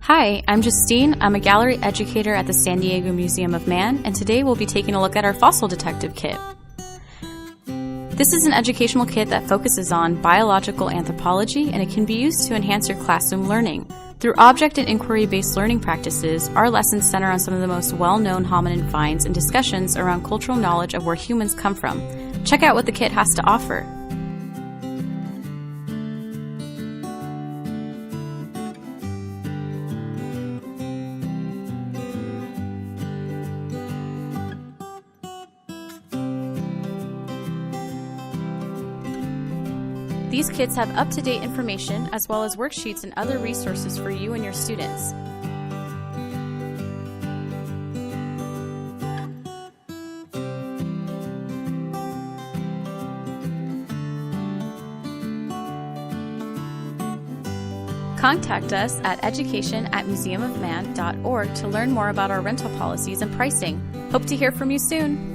Hi, I'm Justine. I'm a gallery educator at the San Diego Museum of Man, and today we'll be taking a look at our Fossil Detective Kit. This is an educational kit that focuses on biological anthropology, and it can be used to enhance your classroom learning. Through object and inquiry-based learning practices, our lessons center on some of the most well-known hominin finds and discussions around cultural knowledge of where humans come from. Check out what the kit has to offer. These kits have up-to-date information as well as worksheets and other resources for you and your students. Contact us at education@museumofman.org to learn more about our rental policies and pricing. Hope to hear from you soon.